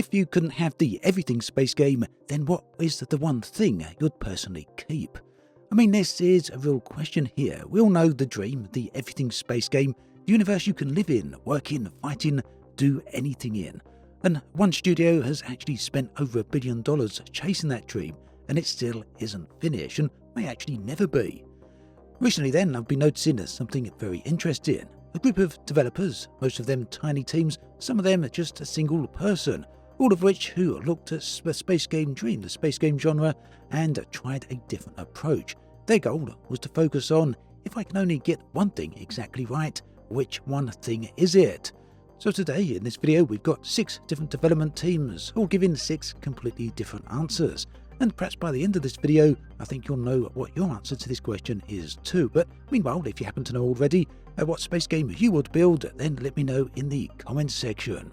If you couldn't have the everything space game, then what is the one thing you'd personally keep? I mean, this is a real question here. We all know the dream, the everything space game, the universe you can live in, work in, fight in, do anything in. And one studio has actually spent over $1 billion chasing that dream, and it still isn't finished, and may actually never be. Recently then, I've been noticing something very interesting. A group of developers, most of them tiny teams, some of them just a single person, all of which who looked at the space game dream, the space game genre, and tried a different approach. Their goal was to focus on, if I can only get one thing exactly right, which one thing is it? So today in this video we've got 6 different development teams, all giving 6 completely different answers. And perhaps by the end of this video, I think you'll know what your answer to this question is too. But meanwhile, if you happen to know already what space game you would build, then let me know in the comments section.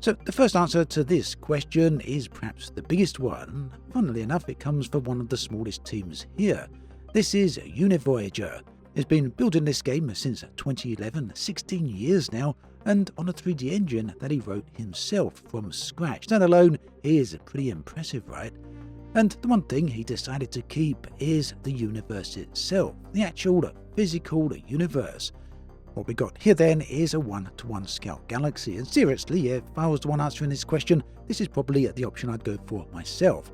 So the first answer to this question is perhaps the biggest one. Funnily enough, it comes from one of the smallest teams here. This is Univoyager. It's been building this game since 2011, 16 years now, and on a 3D engine that he wrote himself from scratch. That alone is pretty impressive, right? And the one thing he decided to keep is the universe itself, the actual physical universe. What we got here then is a 1-to-1 scale galaxy, and seriously, if I was the one answering this question, this is probably the option I'd go for myself.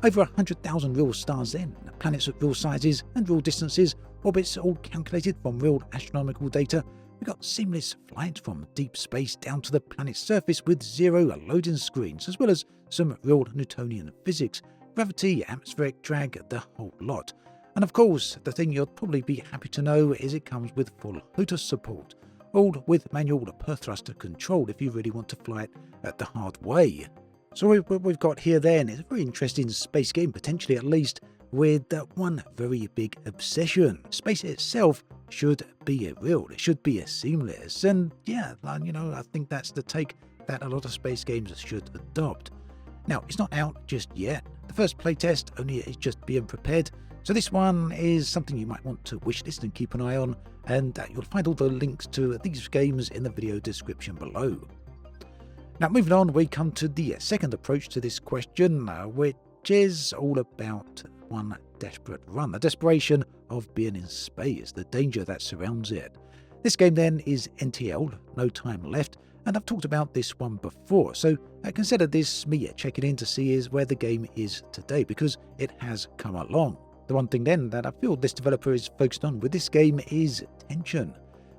Over 100,000 real stars then, planets at real sizes and real distances, orbits all calculated from real astronomical data. We got seamless flight from deep space down to the planet's surface with 0 loading screens, as well as some real Newtonian physics, gravity, atmospheric drag, the whole lot. And of course, the thing you'll probably be happy to know is it comes with full HOTAS support, all with manual per thruster control if you really want to fly it at the hard way. So what we've got here then is a very interesting space game, potentially at least, with one very big obsession. Space itself should be real, it should be seamless, and yeah, I think that's the take that a lot of space games should adopt. Now, it's not out just yet. The first playtest only is just being prepared, so this one is something you might want to wishlist and keep an eye on, and you'll find all the links to these games in the video description below. Now, moving on, we come to the second approach to this question, which is all about one desperate run, the desperation of being in space, the danger that surrounds it. This game then is NTL, No Time Left, and I've talked about this one before, so consider this me checking in to see where the game is today, because it has come along. The one thing then that I feel this developer is focused on with this game is tension.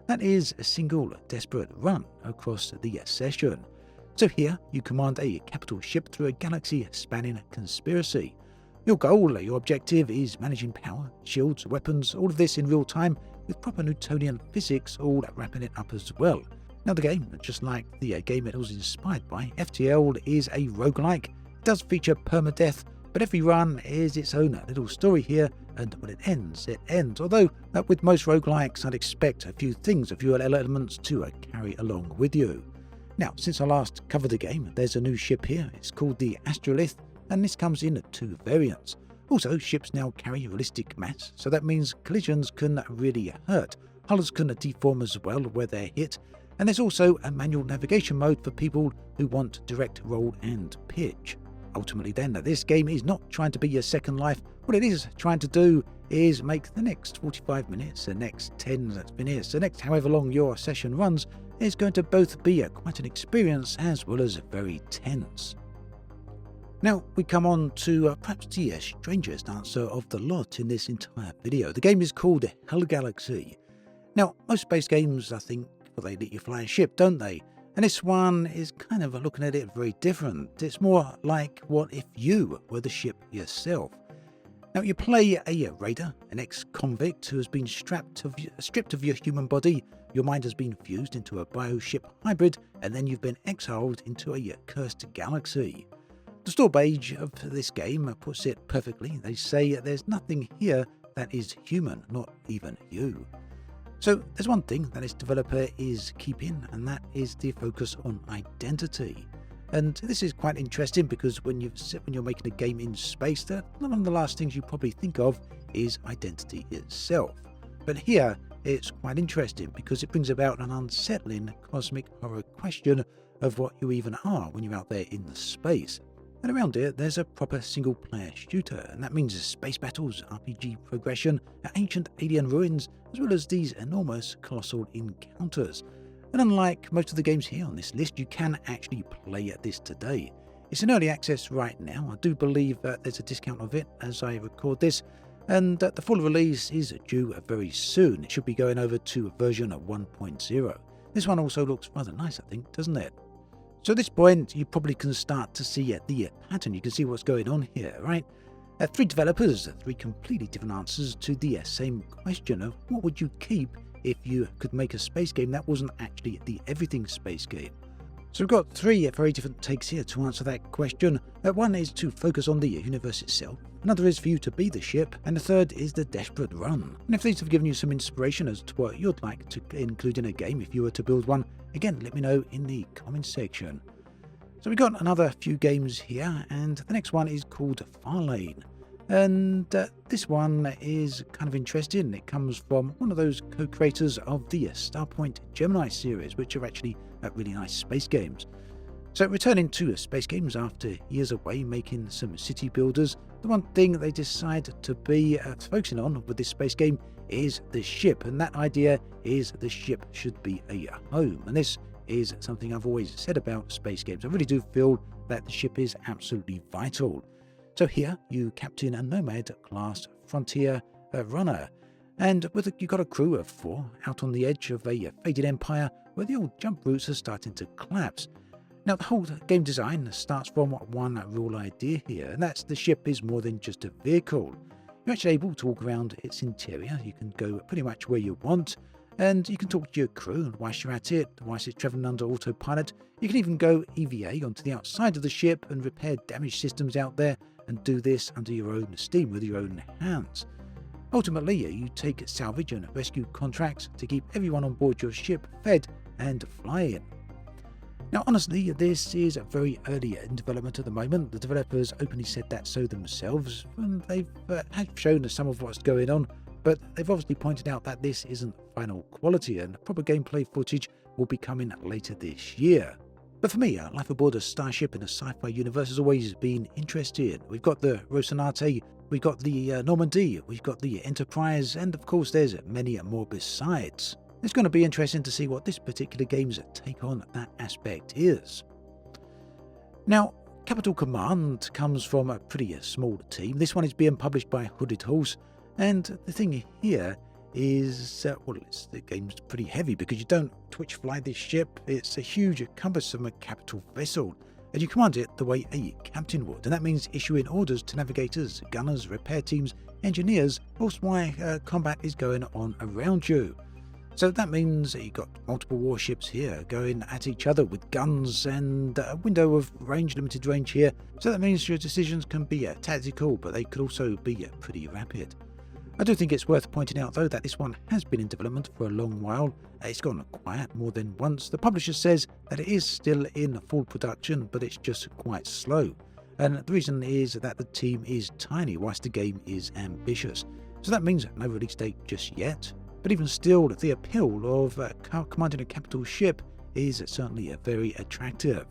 That is a single desperate run across the session. So here you command a capital ship through a galaxy-spanning conspiracy. Your goal, your objective is managing power, shields, weapons, all of this in real time with proper Newtonian physics all wrapping it up as well. Now the game, just like the game it was inspired by, FTL is a roguelike. It does feature permadeath, but every run is its own little story here, and when it ends, it ends. Although with most roguelikes, I'd expect a few elements to carry along with you. Now, since I last covered the game, there's a new ship here. It's called the Astrolith, and this comes in 2 variants. Also, ships now carry realistic mass, so that means collisions can really hurt. Hulls can deform as well where they're hit, and there's also a manual navigation mode for people who want direct roll and pitch. Ultimately then, this game is not trying to be your Second Life. What it is trying to do is make the next 45 minutes, the next 10 minutes, the next however long your session runs, is going to both be quite an experience as well as very tense. Now we come on to perhaps the strangest answer of the lot in this entire video. The game is called Hell Galaxy. Now most space games, I think, they let you fly a ship, don't they? And this one is kind of looking at it very different. It's more like what if you were the ship yourself. Now you play a raider, an ex-convict who has been stripped of your human body. Your mind has been fused into a bioship hybrid, and then you've been exiled into a cursed galaxy. The store page of this game puts it perfectly. They say there's nothing here that is human, not even you. So there's one thing that this developer is keeping, and that is the focus on identity. And this is quite interesting because when you're making a game in space, one of the last things you probably think of is identity itself. But here it's quite interesting because it brings about an unsettling cosmic horror question of what you even are when you're out there in the space. And around here, there's a proper single-player shooter, and that means space battles, RPG progression, ancient alien ruins, as well as these enormous colossal encounters. And unlike most of the games here on this list, you can actually play this today. It's in early access right now. I do believe that there's a discount of it as I record this, and the full release is due very soon. It should be going over to version 1.0. This one also looks rather nice, I think, doesn't it? So at this point, you probably can start to see the pattern. You can see what's going on here, right? 3 developers, 3 completely different answers to the same question of what would you keep if you could make a space game that wasn't actually the everything space game. So we've got 3 very different takes here to answer that question. One is to focus on the universe itself, another is for you to be the ship, and the third is the desperate run. And if these have given you some inspiration as to what you'd like to include in a game if you were to build one, again, let me know in the comments section. So we've got another few games here, and the next one is called Farlane. And this one is kind of interesting. It comes from one of those co-creators of the Starpoint Gemini series, which are actually really nice space games. So returning to space games after years away making some city builders, the one thing they decide to be focusing on with this space game is the ship, and that idea is the ship should be a home. And this is something I've always said about space games. I really do feel that the ship is absolutely vital. So here you captain a Nomad class frontier runner, and you've got a crew of 4 out on the edge of a faded empire where the old jump routes are starting to collapse. Now the whole game design starts from one real idea here, and that's the ship is more than just a vehicle. You're actually able to walk around its interior. You can go pretty much where you want, and you can talk to your crew whilst you're at it, whilst it's travelling under autopilot. You can even go EVA onto the outside of the ship and repair damaged systems out there, and do this under your own steam with your own hands. Ultimately, you take salvage and rescue contracts to keep everyone on board your ship fed and flying. Now honestly, this is very early in development at the moment. The developers openly said that so themselves, and they've shown us some of what's going on, but they've obviously pointed out that this isn't final quality, and proper gameplay footage will be coming later this year. But for me, life aboard a starship in a sci-fi universe has always been interesting. We've got the Rocinante, we've got the Normandy, we've got the Enterprise, and of course there's many more besides. It's going to be interesting to see what this particular game's take on that aspect is. Now, Capital Command comes from a pretty small team. This one is being published by Hooded Horse, and the thing here is, the game's pretty heavy because you don't twitch fly this ship. It's a huge, cumbersome capital vessel, and you command it the way a captain would, and that means issuing orders to navigators, gunners, repair teams, engineers, whilst combat is going on around you. So that means you've got multiple warships here going at each other with guns and a window of range, limited range here. So that means your decisions can be tactical, but they could also be pretty rapid. I do think it's worth pointing out though that this one has been in development for a long while. It's gone quiet more than once. The publisher says that it is still in full production, but it's just quite slow. And the reason is that the team is tiny whilst the game is ambitious. So that means no release date just yet. But even still, the appeal of commanding a capital ship is certainly very attractive.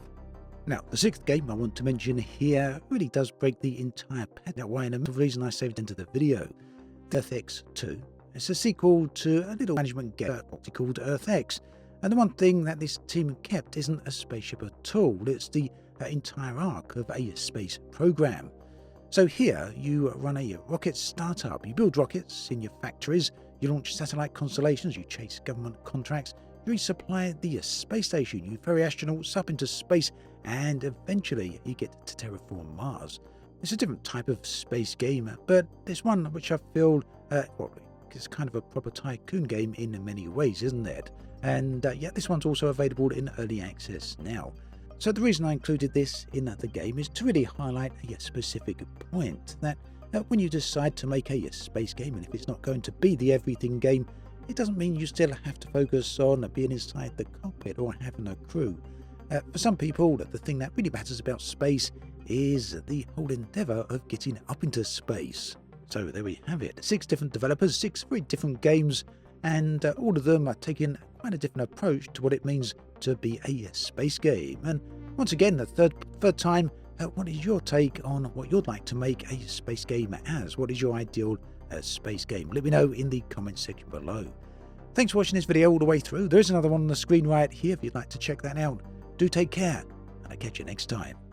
Now, the 6th game I want to mention here really does break the entire pattern. Why, and the reason I saved into the video. EarthX 2. It's a sequel to a little management game called EarthX, and the one thing that this team kept isn't a spaceship at all. It's the entire arc of a space program. So here you run a rocket startup. You build rockets in your factories, you launch satellite constellations, you chase government contracts, you resupply the space station, you ferry astronauts up into space, and eventually you get to terraform Mars. It's a different type of space game, but there's one which I feel, it's kind of a proper tycoon game in many ways, isn't it? And yet this one's also available in early access now. So the reason I included this in the game is to really highlight a specific point, that when you decide to make a space game, and if it's not going to be the everything game, it doesn't mean you still have to focus on being inside the cockpit or having a crew. For some people, the thing that really matters about space is the whole endeavour of getting up into space. So there we have it. 6 different developers, 6 very different games, and all of them are taking quite a different approach to what it means to be a space game. And once again, the third time, what is your take on what you'd like to make a space game as? What is your ideal space game? Let me know in the comments section below. Thanks for watching this video all the way through. There's another one on the screen right here if you'd like to check that out. Do take care, and I'll catch you next time.